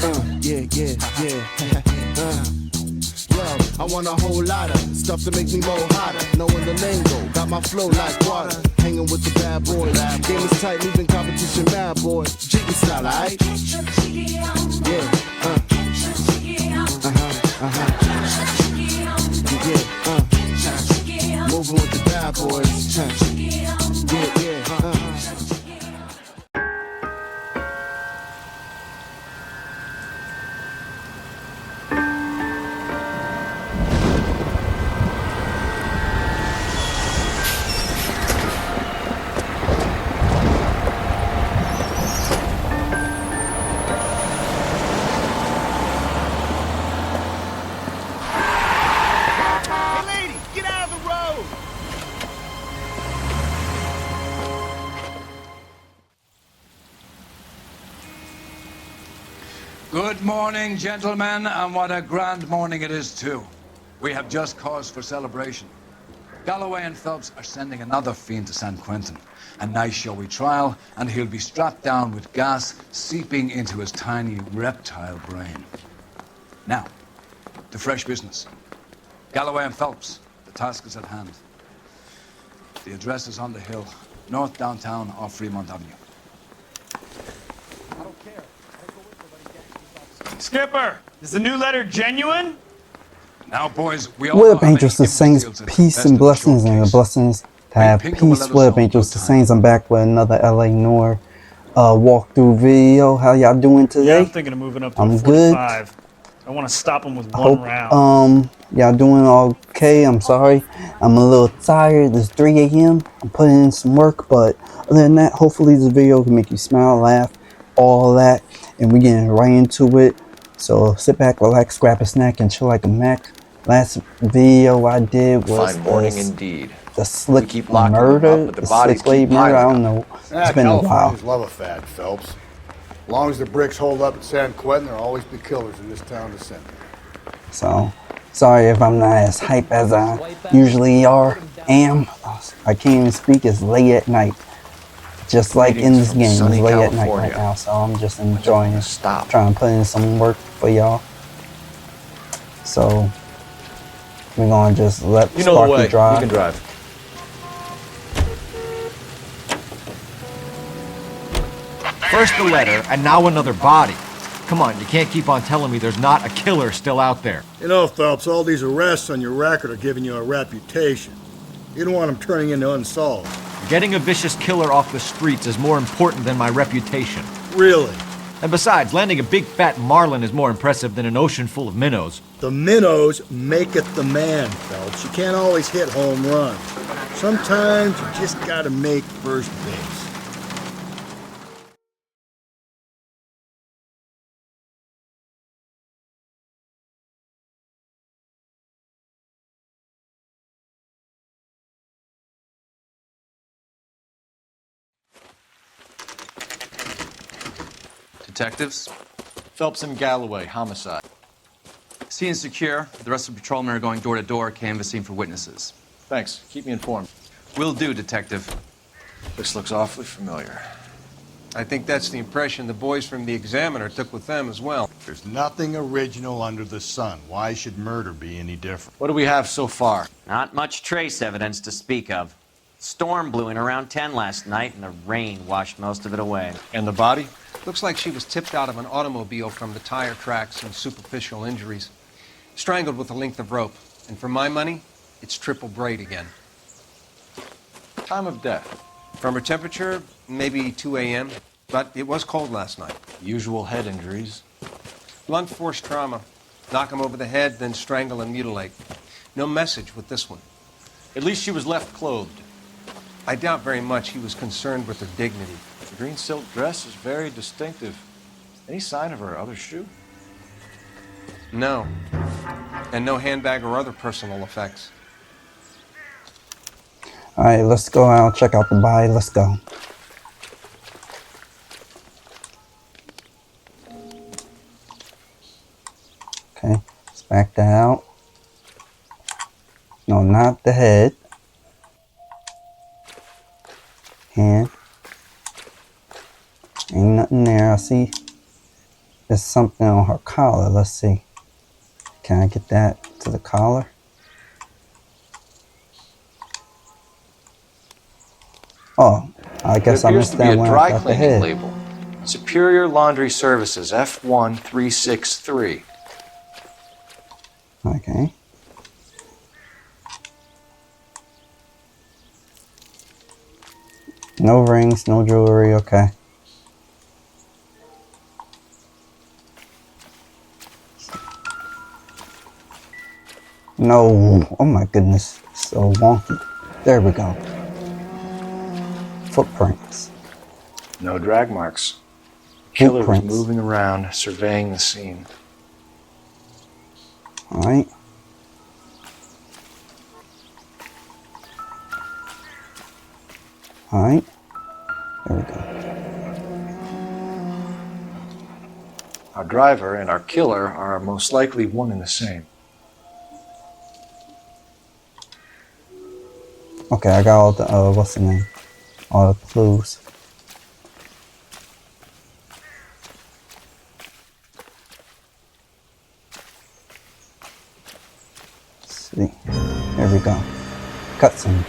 Yeah, yeah, yeah. Yo, I want a whole lot of stuff to make me more hotter. Knowing the lingo, got my flow like water. Hanging with the bad boys. Game is tight, leaving competition mad boys. Jiggy style, aight? Yeah, yeah, moving with the bad boys. Yeah, yeah, Good morning, gentlemen, and what a grand morning it is, too. We have just cause for celebration. Galloway and Phelps are sending another fiend to San Quentin. A nice showy trial, and he'll be strapped down with gas seeping into his tiny reptile brain. Now, to fresh business. Galloway and Phelps, the task is at hand. The address is on the hill, north downtown off Fremont Avenue. Skipper, is the new letter genuine? Now, boys, we all What know up, how many angels to saints, imbeciles at the peace best and of the blessings, and the showcase. blessings to have Pinker will peace. let us What up, know angels to good saints? I'm back with another LA Noire walkthrough video. How y'all doing Yeah, today? I'm thinking of moving up to I'm a good. 45. I want to stop him with I one hope round. y'all doing okay. I'm sorry, I'm a little tired. It's 3 a.m. I'm putting in some work, but other than that, hopefully this video can make you smile, laugh, all that, and we're getting right into it. So sit back, relax, grab a snack, and chill like a Mac. Last video I did was Fine morning indeed. the We slick keep locking them up, murder, but the the bodies slick blade keep murder. I piling don't up. know. It's been a while. California's love affair, Phelps. As long as the bricks hold up at San Quentin, there'll always be killers in this town to send. So sorry if I'm not as hype as I usually am. I can't even speak. It's late at night. Just like in Greetings this from game, it's sunny late at night California. right now, so I'm just enjoying it. Stop. Trying to put in some work for y'all. So we're gonna just let You know the way. Sparky drive. You can drive. First the letter, and now another body. Come on, you can't keep on telling me there's not a killer still out there. You know, Phelps, all these arrests on your record are giving you a reputation. You don't want them turning into unsolved. Getting a vicious killer off the streets is more important than my reputation. Really? And besides, landing a big fat marlin is more impressive than an ocean full of minnows. The minnows maketh the man, Phelps. You can't always hit home runs. Sometimes you just gotta make first base. Detectives? Phelps and Galloway, homicide. Scene is secure. The rest of the patrolmen are going door to door, canvassing for witnesses. Thanks. Keep me informed. Will do, Detective. This looks awfully familiar. I think that's the impression the boys from the Examiner took with them as well. There's nothing original under the sun. Why should murder be any different? What do we have so far? Not much trace evidence to speak of. Storm blew in around 10 last night, and the rain washed most of it away. And the body? Looks like she was tipped out of an automobile from the tire tracks and superficial injuries. Strangled with a length of rope. And for my money, it's triple braid again. Time of death. From her temperature, maybe 2 a.m., but it was cold last night. Usual head injuries. Blunt force trauma. Knock him over the head, then strangle and mutilate. No message with this one. At least she was left clothed. I doubt very much he was concerned with her dignity. The green silk dress is very distinctive. Any sign of her other shoe? No. And no handbag or other personal effects. Alright, let's go out, check out the body. Let's go. Okay, let's back that out. No, not the head. Hand. Ain't nothing there. I see There's something on her collar. Let's see. Can I get that to the collar? Oh, I guess I missed that one up the head. Label. Superior Laundry Services, F1363. Okay. No rings, no jewelry, okay. No, oh my goodness, so wonky. There we go. Footprints. No drag marks. Killer was Footprints. moving around, surveying the scene. Alright. Alright. There we go. Our driver and our killer are most likely one and the same. Okay, I got all the, what's the name? All the clues. Let's see. There we go. Cutscene.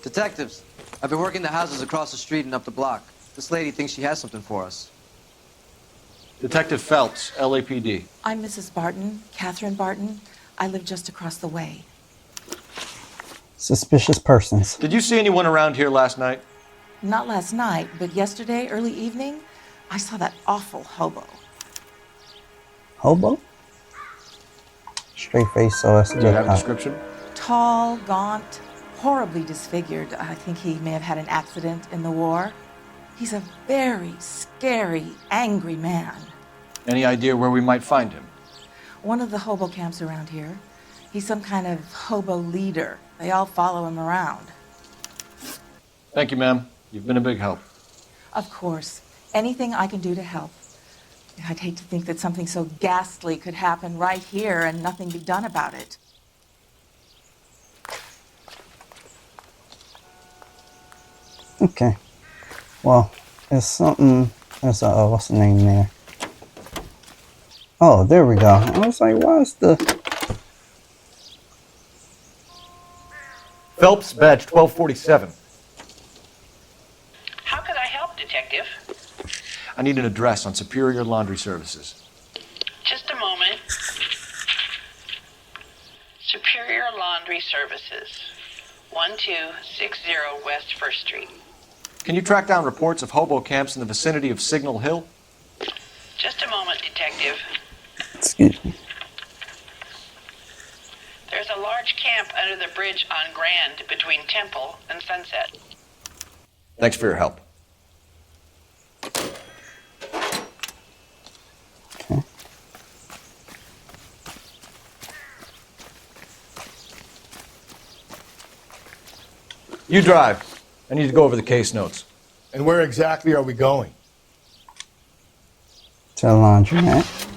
Detectives, I've been working the houses across the street and up the block. This lady thinks she has something for us. Detective Phelps, LAPD. I'm Mrs. Barton, Catherine Barton. I live just across the way. Suspicious persons. Did you see anyone around here last night? Not last night, but yesterday, early evening, I saw that awful hobo. Hobo? Straight face, so that's a Do you good have a cop. description? Tall, gaunt, horribly disfigured. I think he may have had an accident in the war. He's a very scary, angry man. Any idea where we might find him? One of the hobo camps around here. He's some kind of hobo leader. They all follow him around. Thank you, ma'am. You've been a big help. Of course. Anything I can do to help. I'd hate to think that something so ghastly could happen right here and nothing be done about it. Okay. Well, there's something. There's a, what's the name there? Oh, there we go. I was like, why is the. Phelps, badge 1247. How could I help, Detective? I need an address on Superior Laundry Services. Just a moment. Superior Laundry Services, 1260 West 1st Street. Can you track down reports of hobo camps in the vicinity of Signal Hill? Just a moment, Detective. Excuse me. There's a large camp under the bridge on Grand between Temple and Sunset. Thanks for your help. Okay. You drive. I need to go over the case notes. And where exactly are we going? To the laundromat.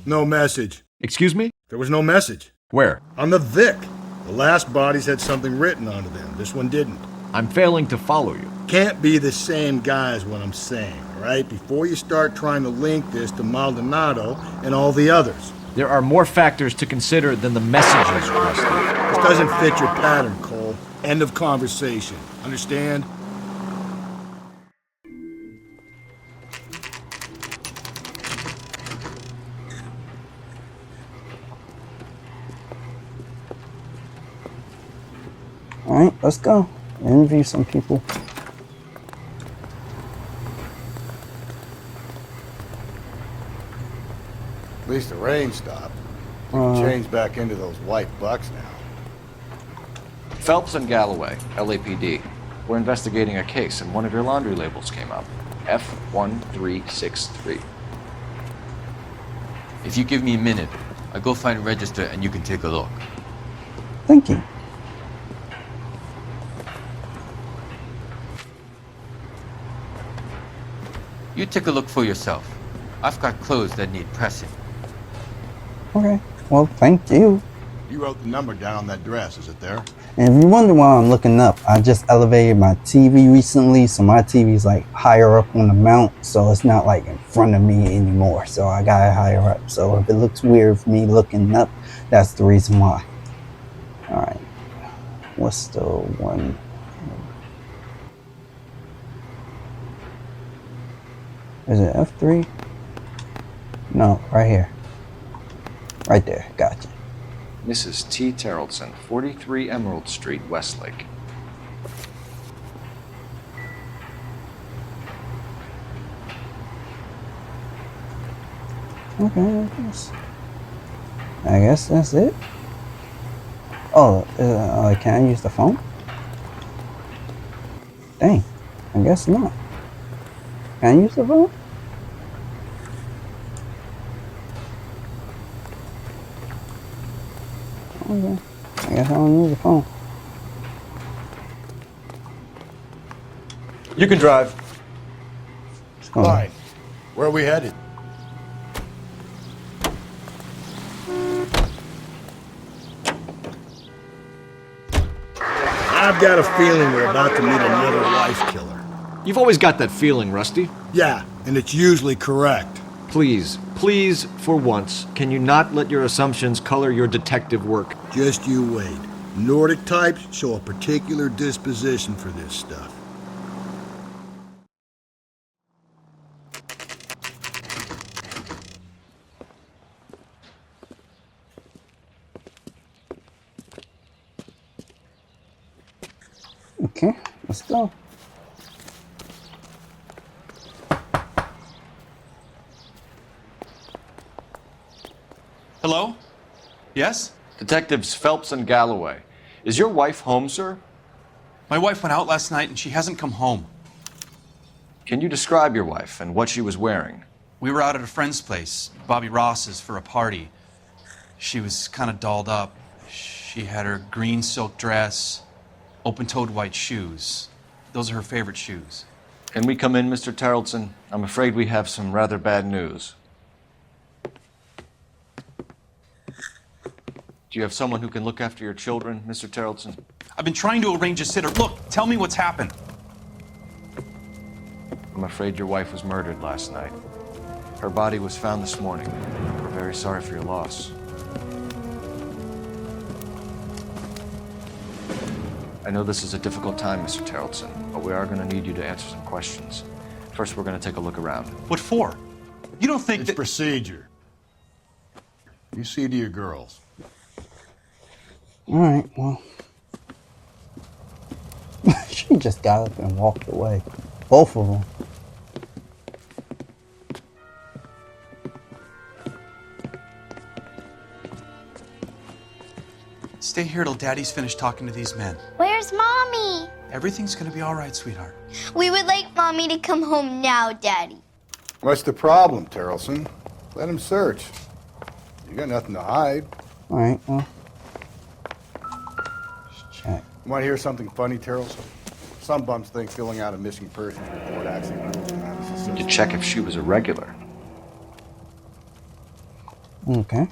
No message. Excuse me? There was no message. Where? On the Vic. The last bodies had something written onto them. This one didn't. I'm failing to follow you. Can't be the same guy is what I'm saying, all right? Before you start trying to link this to Maldonado and all the others. There are more factors to consider than the messages, Rusty. This doesn't fit your pattern, Cole. End of conversation. Understand? Alright, let's go. Interview some people. At least the rain stopped. We can change back into those white bucks now. Phelps and Galloway, LAPD. We're investigating a case and one of your laundry labels came up. F1363. If you give me a minute, I'll go find a register and you can take a look. Thank you. You take a look for yourself. I've got clothes that need pressing. Okay. Well, thank you. You wrote the number down on that dress, is it there? And if you wonder why I'm looking up, I just elevated my TV recently, so my TV's like higher up on the mount, so it's not like in front of me anymore. So I got it higher up. So if it looks weird for me looking up, that's the reason why. All right. What's the one? Is it F3? No, right here. Right there. Gotcha. Mrs. T. Terrellson, 43 Emerald Street, Westlake. Okay, I guess that's it. Oh, can I use the phone? Dang, I guess not. Can I use the phone? Okay, I guess I don't use the phone. You can drive. Fine. Where are we headed? I've got a feeling we're about to meet another wife killer. You've always got that feeling, Rusty. Yeah, and it's usually correct. Please, for once, can you not let your assumptions color your detective work? Just you wait. Nordic types show a particular disposition for this stuff. Okay, let's go. Hello? Yes? Detectives Phelps and Galloway. Is your wife home, sir? My wife went out last night and she hasn't come home. Can you describe your wife and what she was wearing? We were out at a friend's place, Bobby Ross's, for a party. She was kind of dolled up. She had her green silk dress, open-toed white shoes. Those are her favorite shoes. Can we come in, Mr. Terrellson? I'm afraid we have some rather bad news. Do you have someone who can look after your children, Mr. Terrellson? I've been trying to arrange a sitter. Look, tell me what's happened. I'm afraid your wife was murdered last night. Her body was found this morning. We're very sorry for your loss. I know this is a difficult time, Mr. Terrellson, but we are going to need you to answer some questions. First, we're going to take a look around. What for? You don't think It's procedure. You see to your girls. Alright, well. She just got up and walked away. Both of them. Stay here till Daddy's finished talking to these men. Where's Mommy? Everything's gonna be all right, sweetheart. We would like Mommy to come home now, Daddy. What's the problem, Terrellson? Let him search. You got nothing to hide. Alright, well. Let's check. You want to hear something funny, Terrellson? Some bums think filling out a missing persons report actually matters. To check if she was a regular. Okay.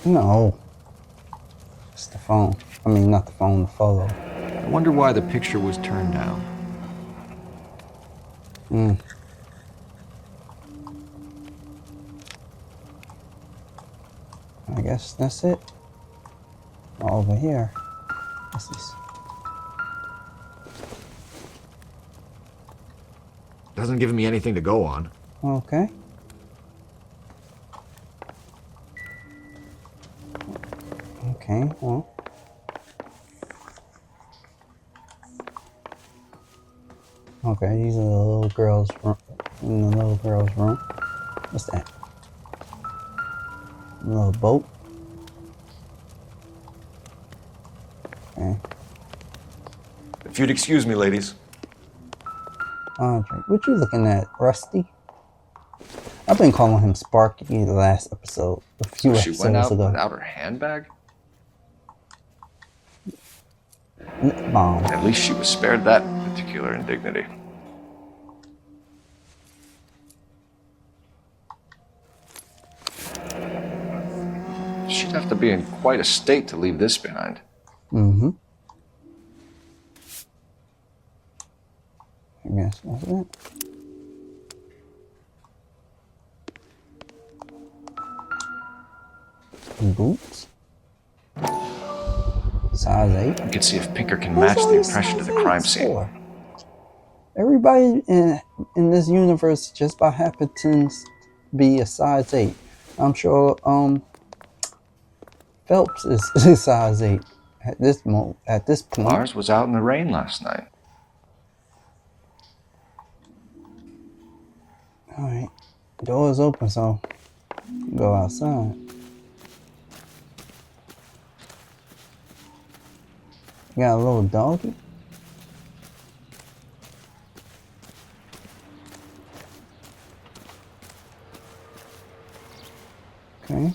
No. It's the phone. I mean, not the phone, the photo. I wonder why the picture was turned down. I guess that's it. Over here. What's this? Doesn't give me anything to go on. Okay. Okay, well. Okay, these are the little girls' room. In the little girl's room. What's that? A little boat. Okay. If you'd excuse me, ladies. Andre, what you looking at, Rusty? I've been calling him Sparky the last episode, a few She episodes went out ago. without her handbag? Lip balm. At least she was spared that particular indignity. She'd have to be in quite a state to leave this behind. Mm-hmm. I guess that's it. Boots. Size 8. We could see if Pinker can What's match all the these impression to the size crime 8s scene. for? Everybody in this universe just by happens to be a size 8. I'm sure Phelps is a size 8 at this point. Lars was out in the rain last night. Alright. Door is open, so go outside. Got a little doggy. Okay.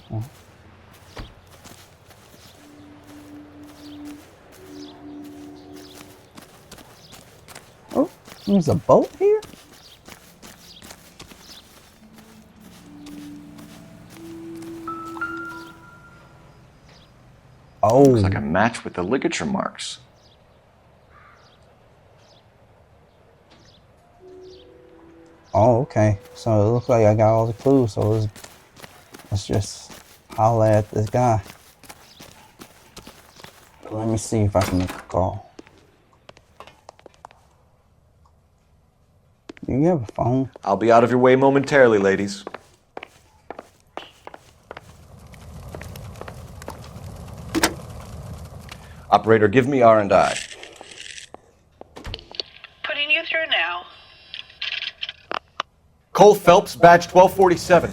Oh, there's a boat here? Oh. Looks like a match with the ligature marks. Oh, okay. So it looks like I got all the clues, so let's just holler at this guy. Let me see if I can make a call. Do you have a phone? I'll be out of your way momentarily, ladies. Operator, give me R&I. Putting you through now. Cole Phelps, badge 1247.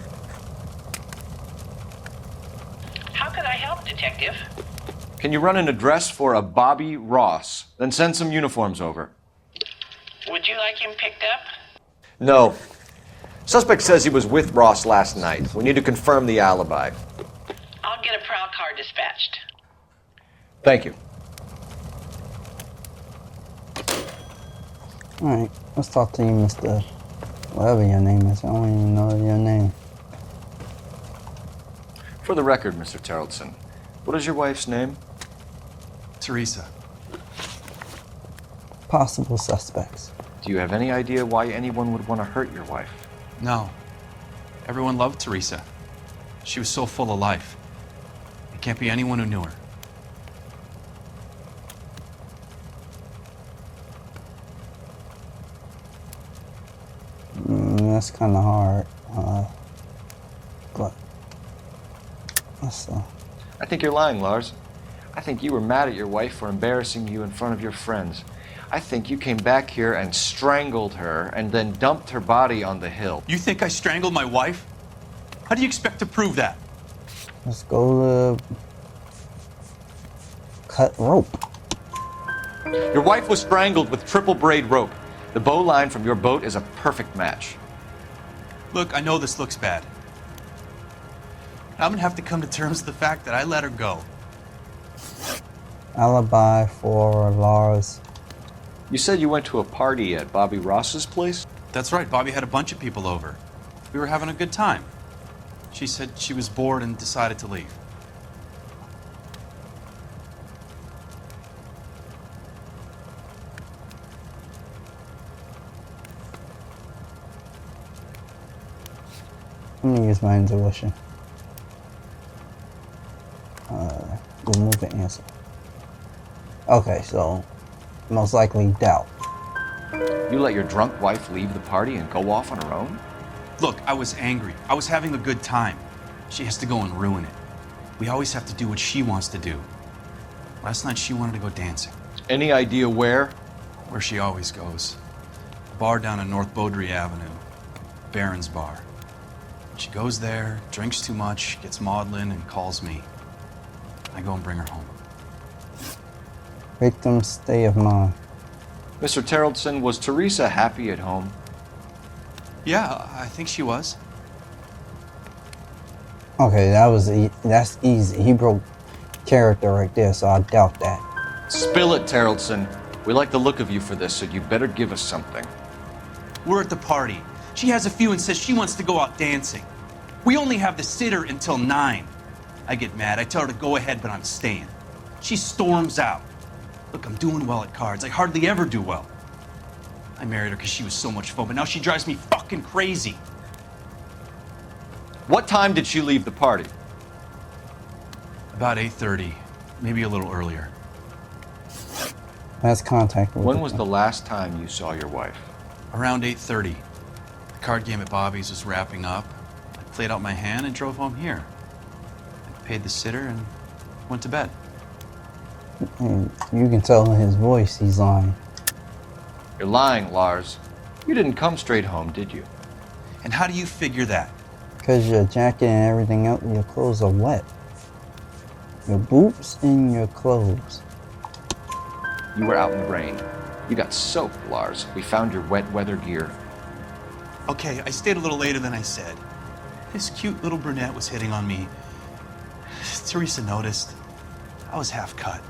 How could I help, Detective? Can you run an address for a Bobby Ross? Then send some uniforms over. Would you like him picked up? No. Suspect says he was with Ross last night. We need to confirm the alibi. I'll get a prowl car dispatched. Thank you. Alright, let's talk to you, Mr. Whatever your name is. I don't even know your name. For the record, Mr. Terrellson, what is your wife's name? Teresa. Possible suspects. Do you have any idea why anyone would want to hurt your wife? No. Everyone loved Teresa. She was so full of life. It can't be anyone who knew her. That's kind of hard. But I think you're lying, Lars. I think you were mad at your wife for embarrassing you in front of your friends. I think you came back here and strangled her and then dumped her body on the hill. You think I strangled my wife? How do you expect to prove that? Let's go to cut rope. Your wife was strangled with triple braid rope. The bow line from your boat is a perfect match. Look, I know this looks bad. I'm gonna have to come to terms with the fact that I let her go. Alibi for Lars. You said you went to a party at Bobby Ross's place? That's right, Bobby had a bunch of people over. We were having a good time. She said she was bored and decided to leave. Let me use my intuition. Remove the answer. Okay, so most likely doubt. You let your drunk wife leave the party and go off on her own? Look, I was angry. I was having a good time. She has to go and ruin it. We always have to do what she wants to do. Last night she wanted to go dancing. Any idea where? Where she always goes. A bar down on North Beaudry Avenue. Baron's Bar. She goes there, drinks too much, gets maudlin, and calls me. I go and bring her home. Victim's state of mind. Mr. Terrellson, was Teresa happy at home? Yeah, I think she was. Okay, that's easy. He broke character right there, so I doubt that. Spill it, Terrelson. We like the look of you for this, so you better give us something. We're at the party. She has a few and says she wants to go out dancing. We only have the sitter until 9. I get mad. I tell her to go ahead, but I'm staying. She storms out. Look, I'm doing well at cards. I hardly ever do well. I married her because she was so much fun, but now she drives me fucking crazy. What time did she leave the party? About 8:30, maybe a little earlier. Last contact with When was the last time you saw your wife? Around 8:30. The card game at Bobby's was wrapping up. I played out my hand and drove home here. I paid the sitter and went to bed. And you can tell in his voice he's lying. You're lying, Lars. You didn't come straight home, did you? And how do you figure that? Because your jacket and everything else, your clothes are wet. Your boots and your clothes. You were out in the rain. You got soaked, Lars. We found your wet weather gear. Okay, I stayed a little later than I said. This cute little brunette was hitting on me. Teresa noticed. I was half cut.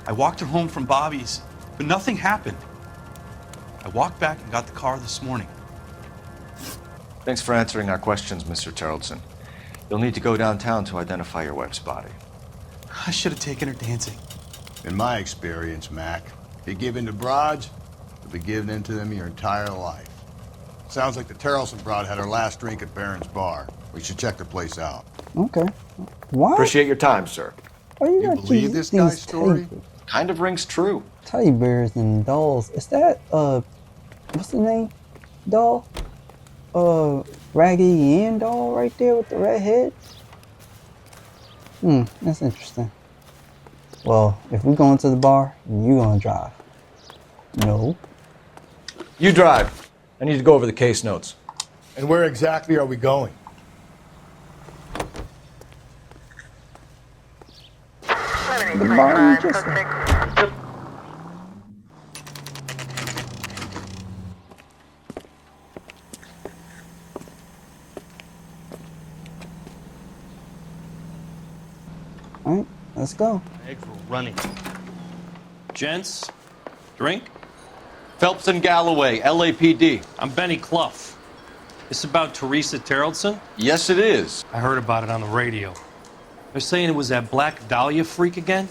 I walked her home from Bobby's, but nothing happened. I walked back and got the car this morning. Thanks for answering our questions, Mr. Terrelson. You'll need to go downtown to identify your wife's body. I should have taken her dancing. In my experience, Mac, you give in to broads, you'll be giving in to them your entire life. Sounds like the Terrelson broad had her last drink at Barron's Bar. We should check the place out. Okay. What? Appreciate your time, sir. Why you You got believe this guy's these story? Kind of rings true. Teddy bears and dolls. Is that, what's the name? Doll? Raggedy Ann doll right there with the red head? That's interesting. Well, if we're going to the bar, you gonna drive. No. You drive. I need to go over the case notes. And where exactly are we going? The bar you just... Alright, let's go. Eggs were running. Gents, drink? Phelps and Galloway, LAPD. I'm Benny Clough. This about Teresa Terrelson? Yes, it is. I heard about it on the radio. They're saying it was that Black Dahlia freak again?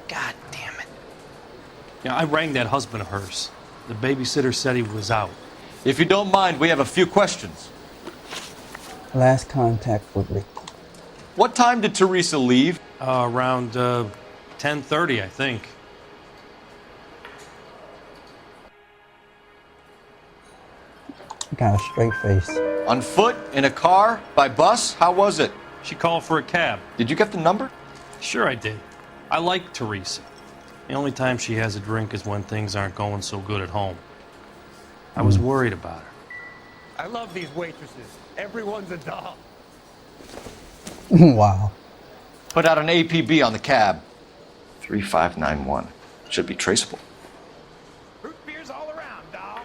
God damn it. Yeah, I rang that husband of hers. The babysitter said he was out. If you don't mind, we have a few questions. Last contact with Rick. What time did Teresa leave? Around 10:30, I think. Got a straight face. On foot? In a car? By bus? How was it? She called for a cab. Did you get the number? Sure I did. I like Teresa. The only time she has a drink is when things aren't going so good at home. I was worried about her. I love these waitresses. Everyone's a doll. Wow. Put out an APB on the cab. 3591. Should be traceable. Root beers all around, doll.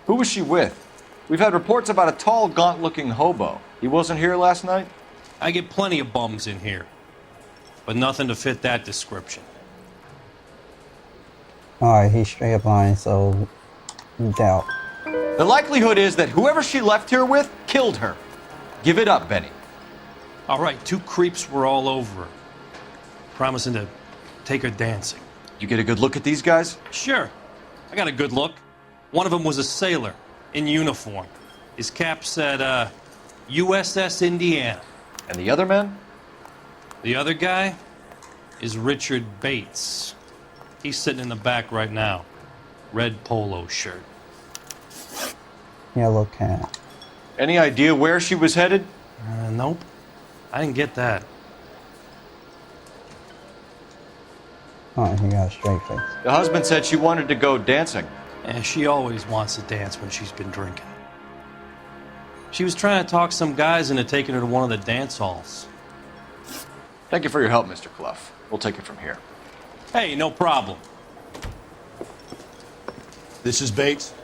Who was she with? We've had reports about a tall, gaunt-looking hobo. He wasn't here last night? I get plenty of bums in here, but nothing to fit that description. Alright, he's straight up lying, so doubt. The likelihood is that whoever she left here with killed her. Give it up, Benny. All right, 2 creeps were all over her, promising to take her dancing. You get a good look at these guys? Sure, I got a good look. One of them was a sailor in uniform. His cap said, USS Indiana. And the other man? The other guy is Richard Bates. He's sitting in the back right now. Red polo shirt. Yellow cat. Any idea where she was headed? Nope. I didn't get that. Alright, he got a straight face. The husband said she wanted to go dancing. And she always wants to dance when she's been drinking. She was trying to talk some guys into taking her to one of the dance halls. Thank you for your help, Mr. Clough. We'll take it from here. Hey, no problem. This is Bates.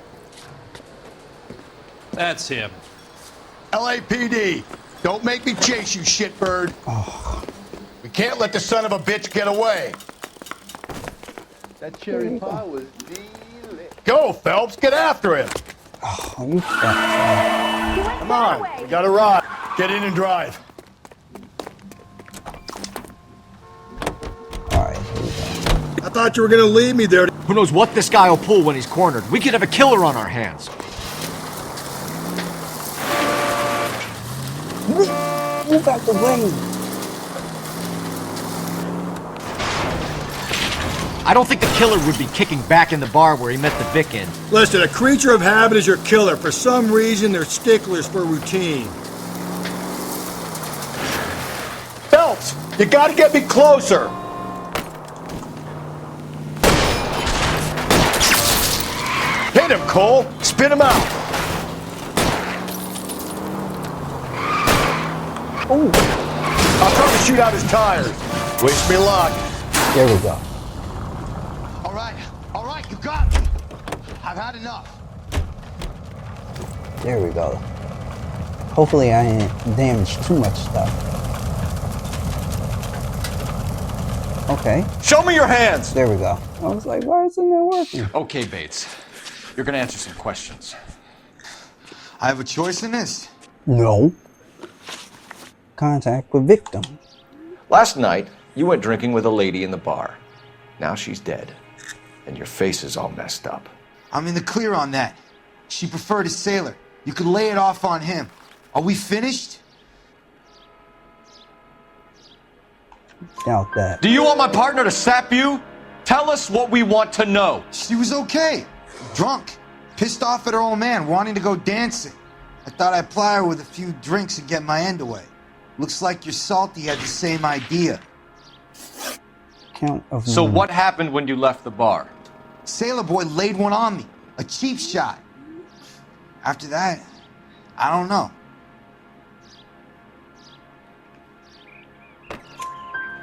That's him. LAPD. Don't make me chase you, shitbird. Oh. We can't let the son of a bitch get away. That cherry pie was delicious. Go, Phelps, get after him. Oh, you fat. Come on, we got a ride. Get in and drive. Alright, here we go. I thought you were gonna leave me there. Who knows what this guy will pull when he's cornered? We could have a killer on our hands. Move out the way. I don't think the killer would be kicking back in the bar where he met the Vic in. Listen, a creature of habit is your killer. For some reason, they're sticklers for routine. Phelps, you gotta get me closer. Hit him, Cole. Spin him out. Ooh. I'll try to shoot out his tires. Wish me luck. There we go. All right, you got me. I've had enough. There we go. Hopefully I didn't damage too much stuff. Okay. Show me your hands! There we go. I was like, why isn't that working? Okay, Bates. You're gonna answer some questions. I have a choice in this? No. Contact with victim. Last night, you went drinking with a lady in the bar. Now she's dead. And your face is all messed up. I'm in the clear on that. She preferred a sailor. You could lay it off on him. Are we finished? Doubt that. Do you want my partner to sap you? Tell us what we want to know. She was okay. Drunk. Pissed off at her old man, wanting to go dancing. I thought I'd ply her with a few drinks and get my end away. Looks like your Salty had the same idea. Count of So money. what happened when you left the bar? Sailor boy laid one on me. A cheap shot. After that, I don't know.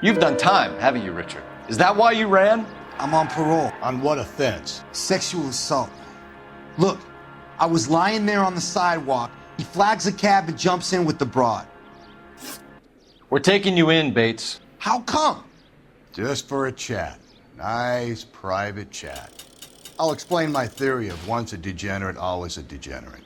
You've done time, haven't you, Richard? Is that why you ran? I'm on parole. On what offense? Sexual assault. Look, I was lying there on the sidewalk. He flags a cab and jumps in with the broad. We're taking you in, Bates. How come? Just for a chat. Nice private chat. I'll explain my theory of once a degenerate, always a degenerate.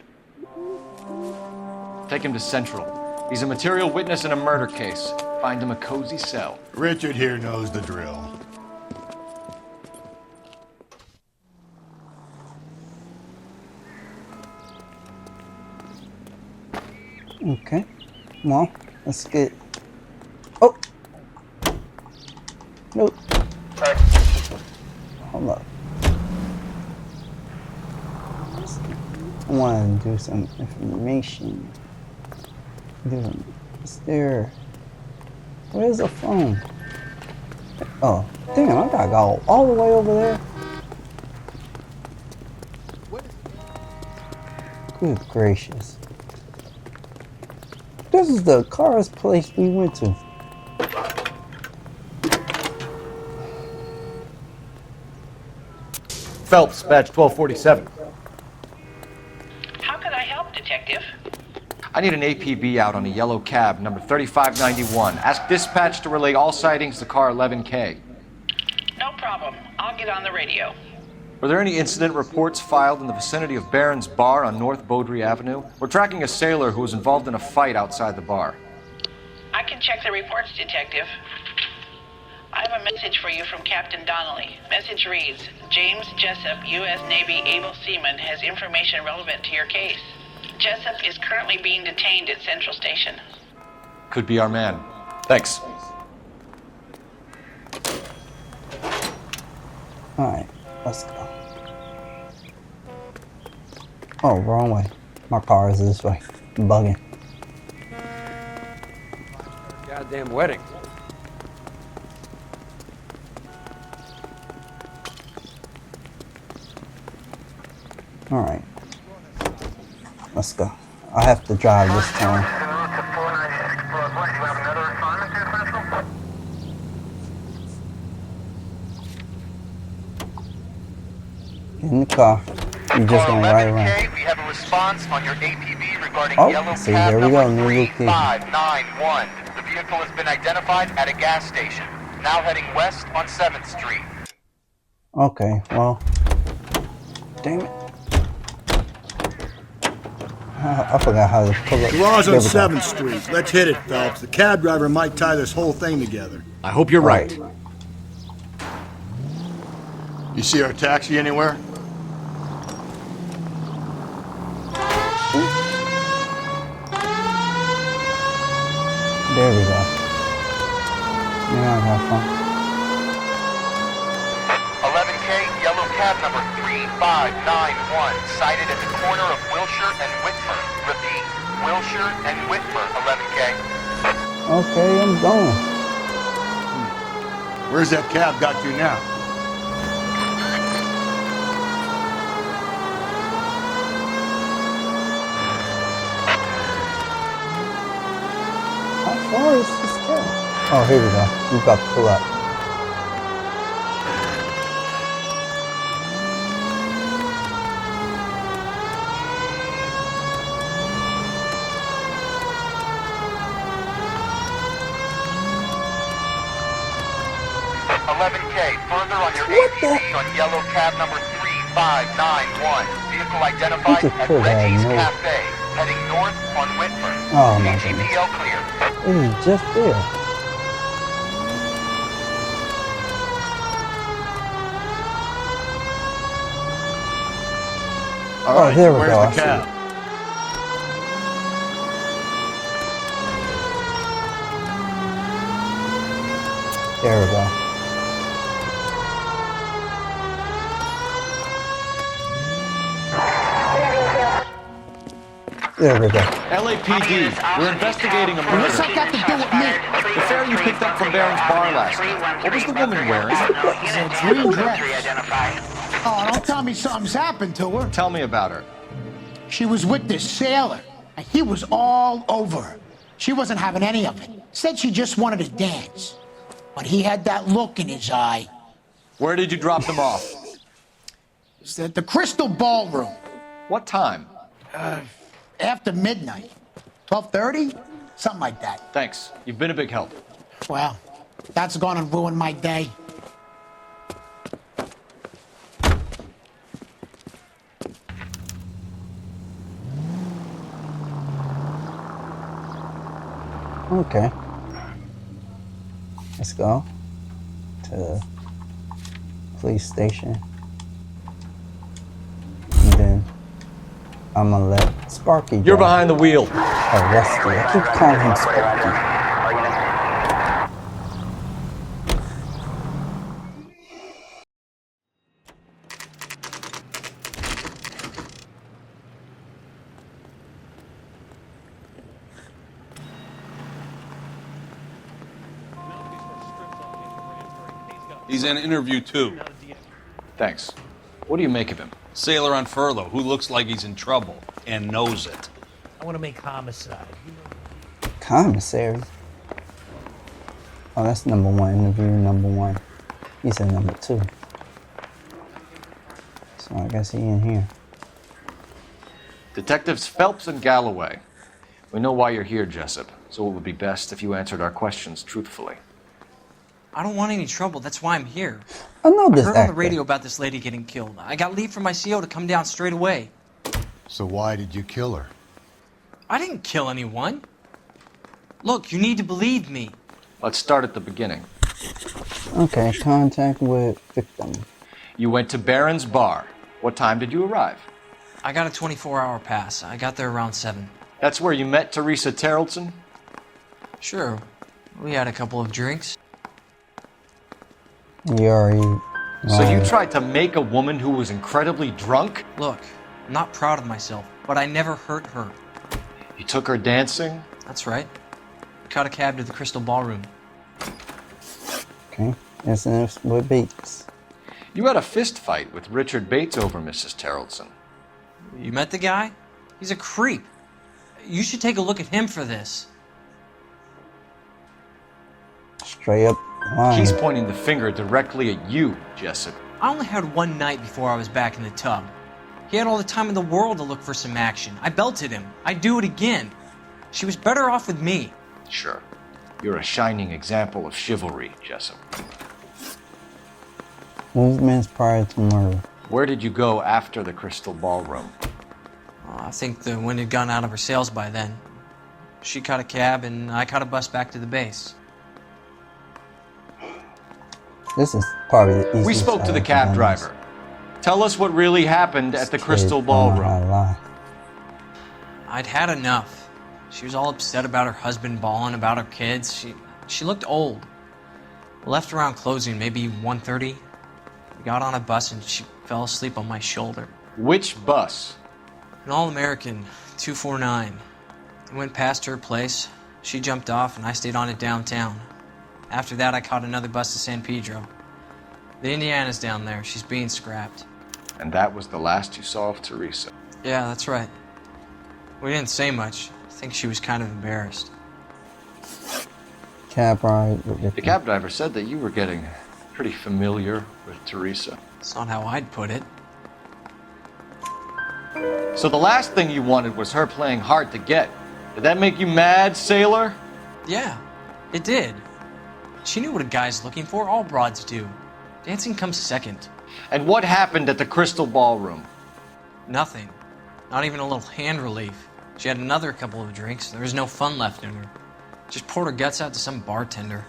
Take him to Central. He's a material witness in a murder case. Find him a cozy cell. Richard here knows the drill. Okay. Well, let's get... Oh! Nope. Hold up. I want to do some information. Is there... Where's the phone? Oh, damn, I gotta go all the way over there. Good gracious. This is the car's place we went to. Phelps, badge 1247. How can I help, Detective? I need an APB out on a yellow cab, number 3591. Ask dispatch to relay all sightings to car 11K. No problem. I'll get on the radio. Were there any incident reports filed in the vicinity of Barron's Bar on North Beaudry Avenue? We're tracking a sailor who was involved in a fight outside the bar. I can check the reports, Detective. I have a message for you from Captain Donnelly. Message reads, James Jessup, U.S. Navy able seaman, has information relevant to your case. Jessup is currently being detained at Central Station. Could be our man. Thanks. Alright, let's go. Oh, wrong way. My car is this way. I'm bugging. Goddamn wedding. Alright. Let's go. I have to drive this time. Get in the car. You're just going right around. We have a response on your APB regarding Oh, yellow see, cab there we go, number new location. 3591. The vehicle has been identified at a gas station. Now heading west on 7th Street. Okay, well, damn it. I forgot how to pull up. Garage on There we go. 7th Street. Let's hit it, Phelps. The cab driver might tie this whole thing together. I hope you're right. You see our taxi anywhere? There we go. Yeah, I got fun. 11K, yellow cab number 3591, sighted at the corner of Wilshire and Whitmer. Repeat, Wilshire and Whitmer, 11K. Okay, I'm going. Where's that cab got to now? How far is this cab? Oh, here we go. We're about to pull up. Further on your APC on yellow cab number 3591. Vehicle identified at Reggie's Cafe, heading north on Whitmer. Oh my AGPL clear. It is just there. All right, there we where's go. the I see cab? it. There we go. There we go. LAPD, we're investigating a murder. What's that got to do with me? The fare you picked up from Barron's bar last night. What was the woman wearing? It's a green dress. Oh, don't tell me something's happened to her. Tell me about her. She was with this sailor, and he was all over her. She wasn't having any of it. Said she just wanted to dance. But he had that look in his eye. Where did you drop them off? It's at the Crystal Ballroom. What time? After midnight. 12:30? Something like that. Thanks. You've been a big help. Well, that's gonna ruin my day. Okay. Let's go to the police station. And then I'm gonna let Sparky You're drive. behind the wheel. Oh, Rusty. I keep calling him Sparky. He's in interview 2. Thanks. What do you make of him? Sailor on furlough who looks like he's in trouble and knows it. I want to make homicide. Commissary. Oh, that's number 1. Interview number 1. He said number 2. So I guess he in here. Detectives Phelps and Galloway. We know why you're here, Jessup, so it would be best if you answered our questions truthfully. I don't want any trouble. That's why I'm here. I know this I heard on actor. the radio about this lady getting killed. I got leave from my CO to come down straight away. So why did you kill her? I didn't kill anyone. Look, you need to believe me. Let's start at the beginning. Okay, contact with victim. You went to Barron's bar. What time did you arrive? I got a 24-hour pass. I got there around 7. That's where you met Teresa Terrelson? Sure. We had a couple of drinks. You already... So you tried to make a woman who was incredibly drunk? Look, I'm not proud of myself, but I never hurt her. You took her dancing? That's right. Caught a cab to the Crystal Ballroom. Okay, that's what Bates. You had a fist fight with Richard Bates over Mrs. Terrelson. You met the guy? He's a creep. You should take a look at him for this. Straight up lying. He's pointing the finger directly at you, Jessup. I only had one night before I was back in the tub. He had all the time in the world to look for some action. I belted him. I'd do it again. She was better off with me. Sure. You're a shining example of chivalry, Jessup. Movements prior to murder. Where did you go after the Crystal Ballroom? I think the wind had gone out of her sails by then. She caught a cab and I caught a bus back to the base. This is probably the easiest. We spoke to the cab driver. Tell us what really happened at the Crystal Ballroom. I'd had enough. She was all upset about her husband bawling about her kids. She looked old. We left around closing, maybe 1:30. We got on a bus and she fell asleep on my shoulder. Which bus? An All-American 249. I went past her place. She jumped off and I stayed on it downtown. After that, I caught another bus to San Pedro. The Indiana's down there. She's being scrapped. And that was the last you saw of Teresa? Yeah, that's right. We didn't say much. I think she was kind of embarrassed. Cab ride. The cab driver said that you were getting pretty familiar with Teresa. That's not how I'd put it. So the last thing you wanted was her playing hard to get. Did that make you mad, sailor? Yeah, it did. She knew what a guy's looking for. All broads do. Dancing comes second. And what happened at the Crystal Ballroom? Nothing. Not even a little hand relief. She had another couple of drinks. There was no fun left in her. Just poured her guts out to some bartender.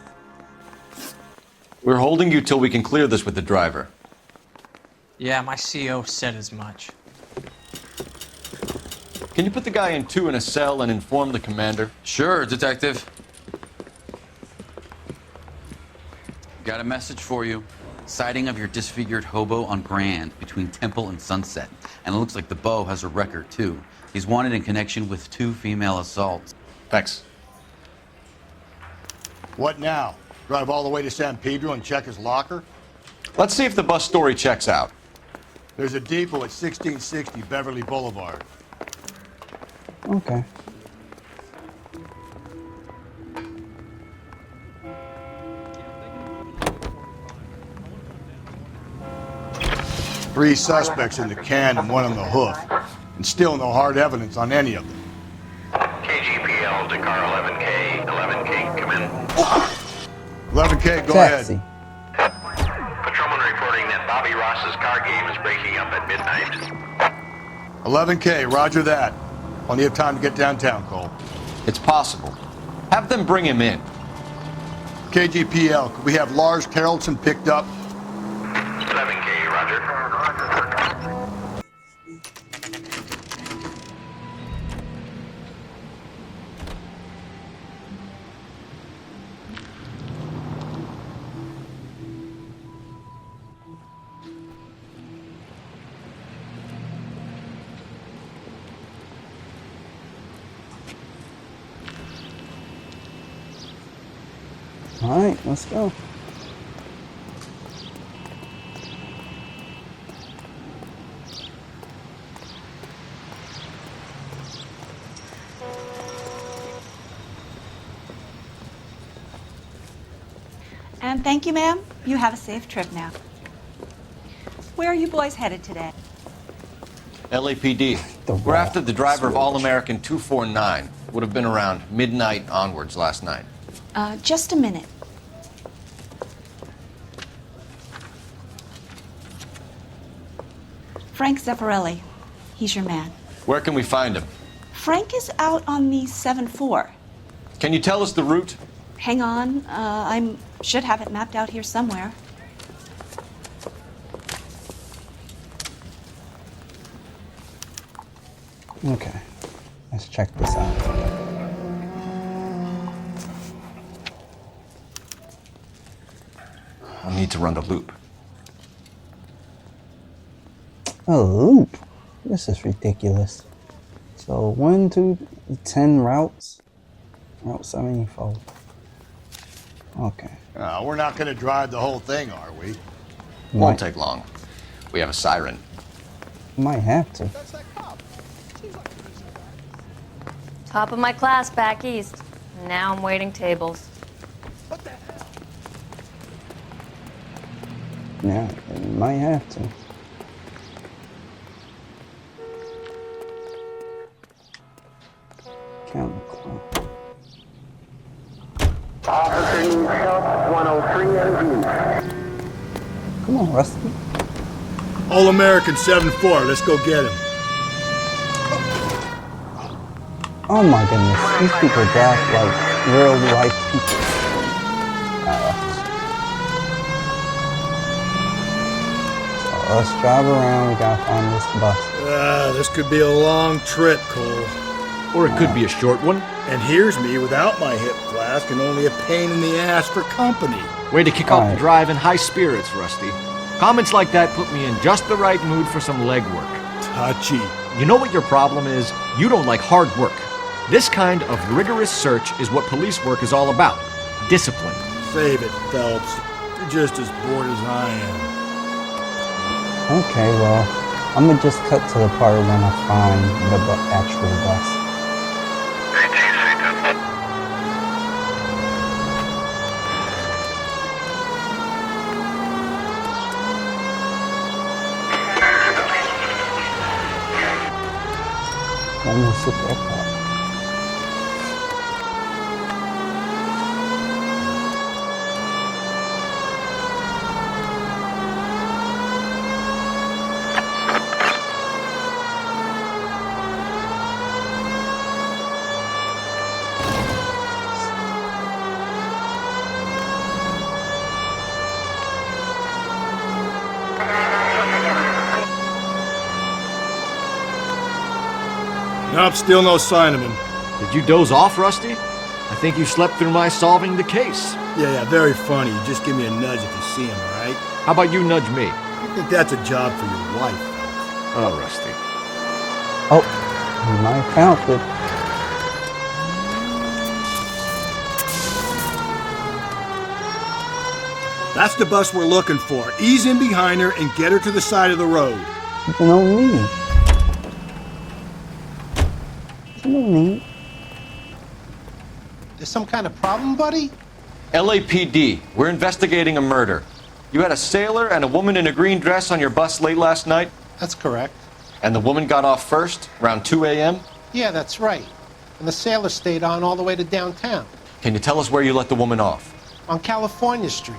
We're holding you till we can clear this with the driver. Yeah, my CO said as much. Can you put the guy in 2 in a cell and inform the commander? Sure, Detective. Got a message for you. Sighting of your disfigured hobo on Grand between Temple and Sunset. And it looks like the Beau has a record, too. He's wanted in connection with 2 female assaults. Thanks. What now? Drive all the way to San Pedro and check his locker? Let's see if the bus story checks out. There's a depot at 1660 Beverly Boulevard. Okay. Three suspects in the can and 1 on the hoof. And still no hard evidence on any of them. KGPL to car 11K. 11K, come in. 11K, go Taxi. ahead. Patrolman reporting that Bobby Ross's car game is breaking up at midnight. 11K, roger that. Plenty of time to get downtown, Cole. It's possible. Have them bring him in. KGPL, could we have Lars Carrollson picked up? 11K, roger. All right, let's go. And thank you, ma'am. You have a safe trip now. Where are you boys headed today? LAPD. We're after the driver of All-American 249. Would have been around midnight onwards last night. Just a minute. Frank Zeffirelli. He's your man. Where can we find him? Frank is out on the 7-4. Can you tell us the route? Hang on. I should have it mapped out here somewhere. Okay, let's check this out. I'll need to run the loop. A loop? This is ridiculous. So 1, 2, 10 routes. Route 74. Okay. We're not going to drive the whole thing, are we? Won't take long. We have a siren. Might have to. Top of my class back east. Now I'm waiting tables. Yeah, it might have to. Officer needs help, 103 in view. Come on, Rusty. All American 7-4, let's go get him. Oh my goodness, these people drive like real life people. So let's drive around, we gotta find this bus. This could be a long trip, Cole. Or it could be a short one. And here's me without my hip flask and only a pain in the ass for company. Way to kick off the drive in high spirits, Rusty. Comments like that put me in just the right mood for some legwork. Touchy. You know what your problem is? You don't like hard work. This kind of rigorous search is what police work is all about. Discipline. Save it, Phelps. You're just as bored as I am. Okay, well, I'm gonna just cut to the part when I find the actual bus. Almost hit that part. Nope, still no sign of him. Did you doze off, Rusty? I think you slept through my solving the case. Yeah, very funny. You just give me a nudge if you see him, all right? How about you nudge me? I think that's a job for your wife, Phelps. Oh, Rusty. Oh, he might have found it. That's the bus we're looking for. Ease in behind her and get her to the side of the road. You know me. You know me. There's some kind of problem, buddy? LAPD, we're investigating a murder. You had a sailor and a woman in a green dress on your bus late last night? That's correct. And the woman got off first, around 2 a.m.? Yeah, that's right. And the sailor stayed on all the way to downtown. Can you tell us where you let the woman off? On California Street.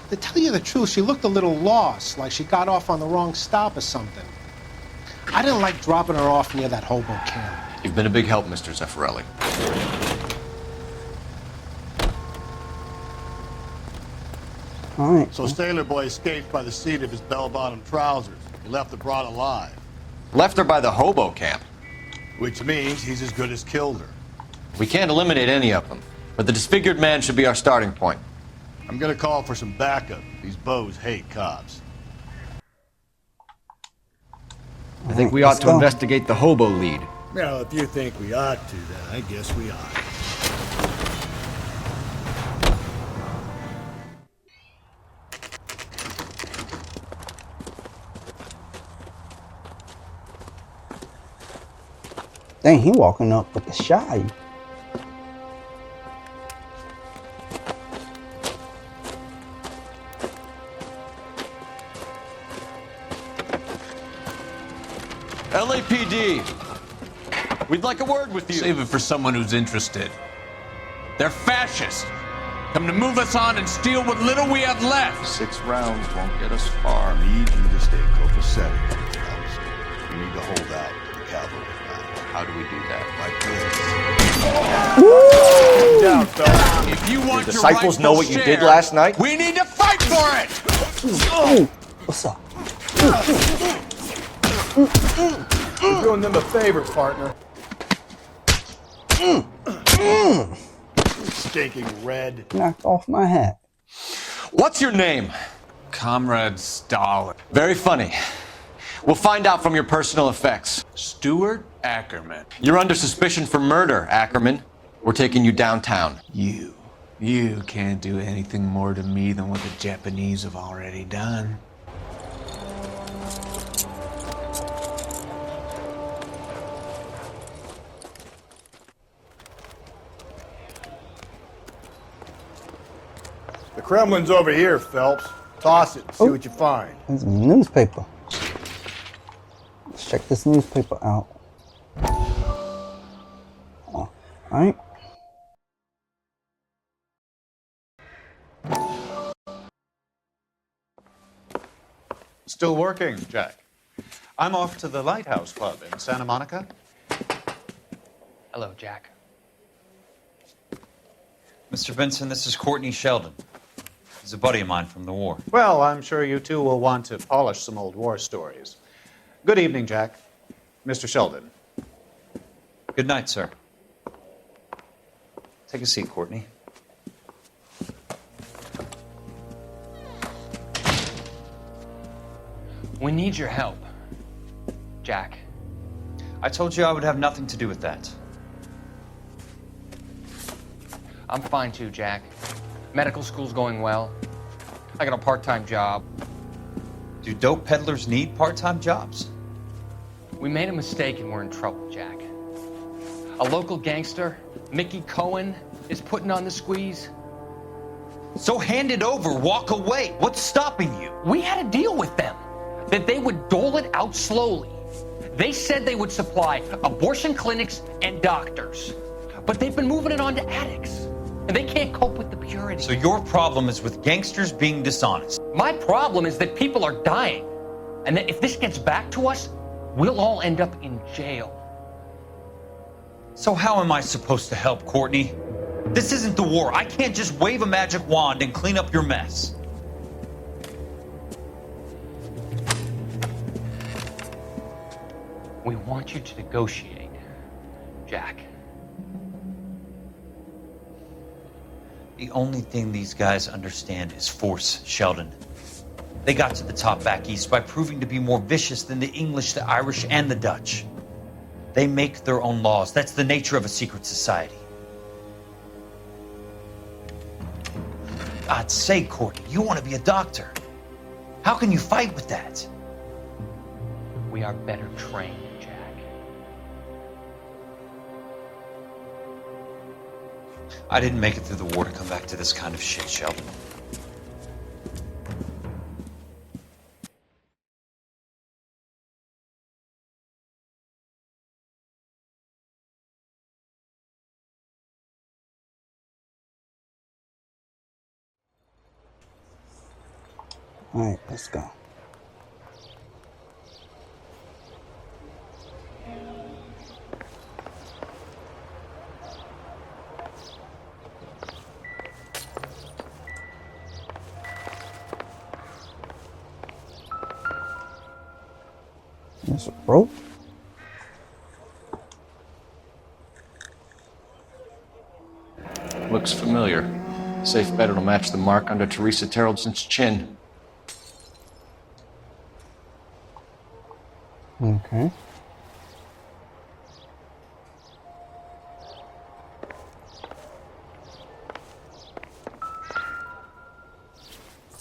To tell you the truth, she looked a little lost, like she got off on the wrong stop or something. I didn't like dropping her off near that hobo camp. You've been a big help, Mr. Zeffirelli. All right. So Sailor Boy escaped by the seat of his bell-bottom trousers. He left the broad alive. Left her by the hobo camp. Which means he's as good as killed her. We can't eliminate any of them, but the disfigured man should be our starting point. I'm gonna call for some backup. These bows hate cops. I think we ought to investigate the hobo lead. Well, if you think we ought to, then I guess we ought. Dang, he walking up with the shy. LAPD, we'd like a word with you. Save it for someone who's interested. They're fascists. Come to move us on and steal what little we have left. 6 rounds won't get us far. I need you to stay copacetic. You need to hold out to the cavalry. How do we do that? Like this. If you want your your disciples know what you did last night? We need to fight for it! Oh, what's up? You're doing them a favor, partner. Stinking red. Knocked off my hat. What's your name? Comrade Stalin. Very funny. We'll find out from your personal effects. Stuart Ackerman. You're under suspicion for murder, Ackerman. We're taking you downtown. You can't do anything more to me than what the Japanese have already done. The Kremlin's over here, Phelps. Toss it and see what you find. There's a newspaper. Let's check this newspaper out. Alright. Still working, Jack. I'm off to the Lighthouse Club in Santa Monica. Hello, Jack. Mr. Benson, this is Courtney Sheldon. He's a buddy of mine from the war. Well, I'm sure you two will want to polish some old war stories. Good evening, Jack. Mr. Sheldon. Good night, sir. Take a seat, Courtney. We need your help, Jack. I told you I would have nothing to do with that. I'm fine too, Jack. Medical school's going well. I got a part-time job. Do dope peddlers need part-time jobs? We made a mistake and we're in trouble, Jack. A local gangster, Mickey Cohen, is putting on the squeeze. So hand it over, walk away. What's stopping you? We had a deal with them that they would dole it out slowly. They said they would supply abortion clinics and doctors, but they've been moving it on to addicts, and they can't cope with the purity. So your problem is with gangsters being dishonest? My problem is that people are dying, and that if this gets back to us, we'll all end up in jail. So how am I supposed to help, Courtney? This isn't the war. I can't just wave a magic wand and clean up your mess. We want you to negotiate, Jack. The only thing these guys understand is force, Sheldon. They got to the top back east by proving to be more vicious than the English, the Irish, and the Dutch. They make their own laws. That's the nature of a secret society. God's sake, Courtney, you want to be a doctor. How can you fight with that? We are better trained, Jack. I didn't make it through the war to come back to this kind of shit, Sheldon. Alright, let's go. There's a rope. Looks familiar. Safe bet it'll match the mark under Teresa Terreldson's chin. Okay.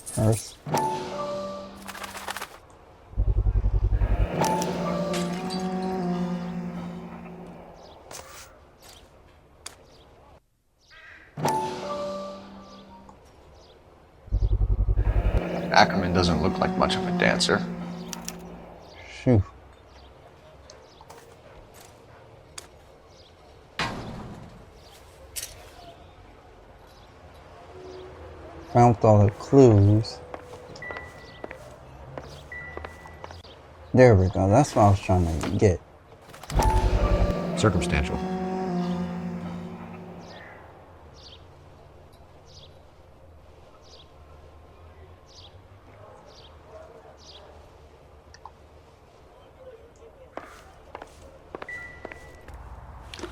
First. Ackerman doesn't look like much of a dancer. Phew. Found all the clues. There we go. That's what I was trying to get. Circumstantial.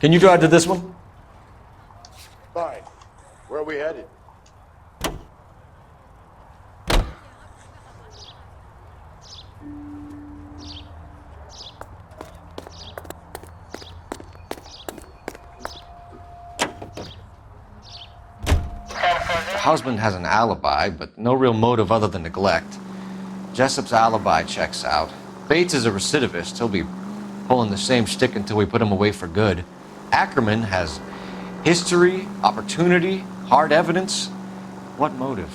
Can you drive to this one? Fine. Where are we headed? Husband has an alibi, but no real motive other than neglect. Jessup's alibi checks out. Bates is a recidivist. He'll be pulling the same stick until we put him away for good. Ackerman has history, opportunity, hard evidence. What motive?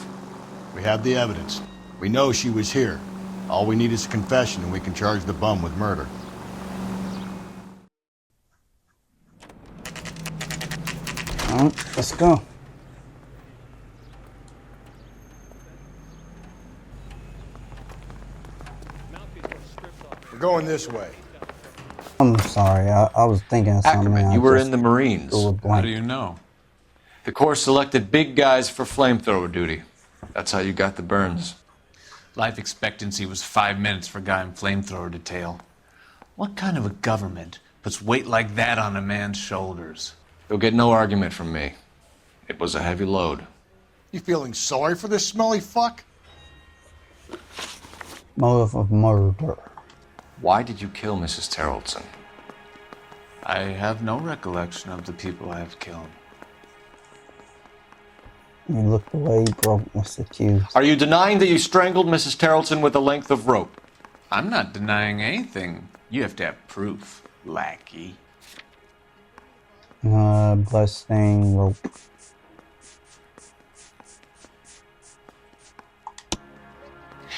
We have the evidence. We know she was here. All we need is a confession and we can charge the bum with murder. Alright, let's go. We're going this way. I'm sorry, I was thinking of something. Ackerman, you were in the Marines. How do you know? The Corps selected big guys for flamethrower duty. That's how you got the burns. Life expectancy was 5 minutes for a guy in flamethrower detail. What kind of a government puts weight like that on a man's shoulders? You'll get no argument from me. It was a heavy load. You feeling sorry for this smelly fuck? Motive of murder. Why did you kill Mrs. Terrelson? I have no recollection of the people I have killed. You looked away, broke was accused. Are you denying that you strangled Mrs. Terrelson with a length of rope? I'm not denying anything. You have to have proof, lackey. Bloodstained rope.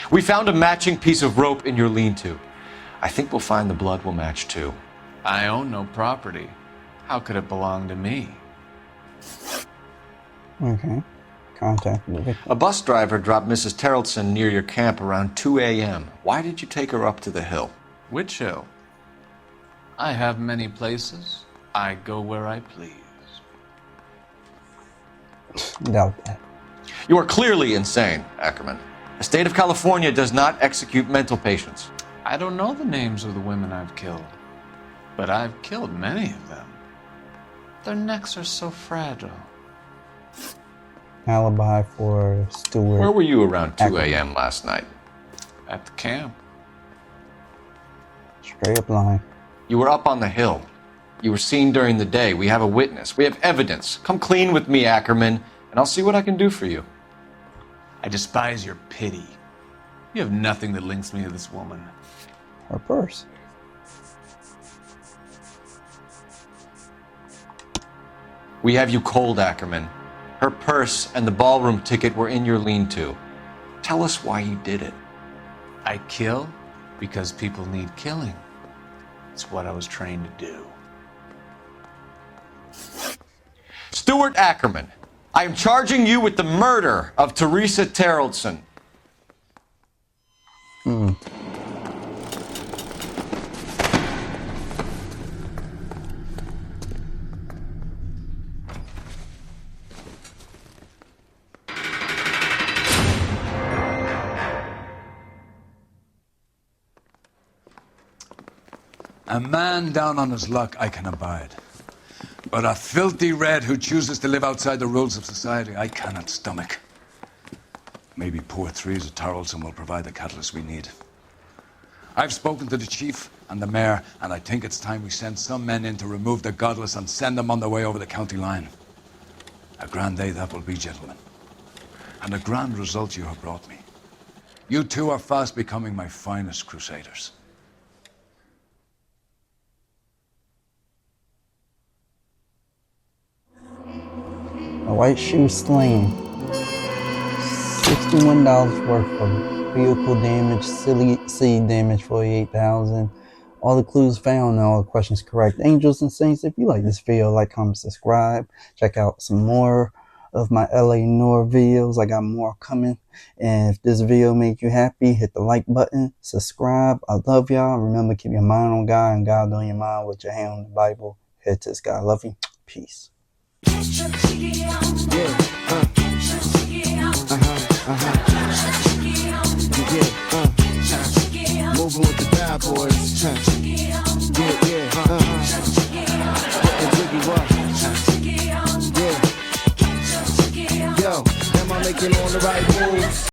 We found a matching piece of rope in your lean-to. I think we'll find the blood will match too. I own no property. How could it belong to me? Okay. Contact the victim. A bus driver dropped Mrs. Terrelson near your camp around 2 a.m. Why did you take her up to the hill? Which hill? I have many places. I go where I please. Doubt that. You are clearly insane, Ackerman. The state of California does not execute mental patients. I don't know the names of the women I've killed, but I've killed many of them. Their necks are so fragile. Alibi for Stewart. Where were you around 2 a.m. last night? At the camp. Straight up line. You were up on the hill. You were seen during the day. We have a witness. We have evidence. Come clean with me, Ackerman, and I'll see what I can do for you. I despise your pity. You have nothing that links me to this woman. Her purse. We have you cold, Ackerman. Her purse and the ballroom ticket were in your lean-to. Tell us why you did it. I kill because people need killing. It's what I was trained to do. Stuart Ackerman, I am charging you with the murder of Teresa Terrelson. A man down on his luck I can abide. But a filthy red who chooses to live outside the rules of society, I cannot stomach. Maybe poor Teresa Terrelson will provide the catalyst we need. I've spoken to the chief and the mayor, and I think it's time we send some men in to remove the godless and send them on their way over the county line. A grand day that will be, gentlemen. And a grand result you have brought me. You two are fast becoming my finest crusaders. A white shoe sling. $61 worth of vehicle damage, city damage, $48,000. All the clues found and all the questions correct. Angels and Saints, if you like this video, like, comment, subscribe. Check out some more of my LA Noire videos. I got more coming. And if this video made you happy, hit the like button, subscribe. I love y'all. Remember, keep your mind on God and God on your mind with your hand on the Bible. Head to this guy. I love you. Peace. Moving with the bad boys. Yo, am I making all the right moves?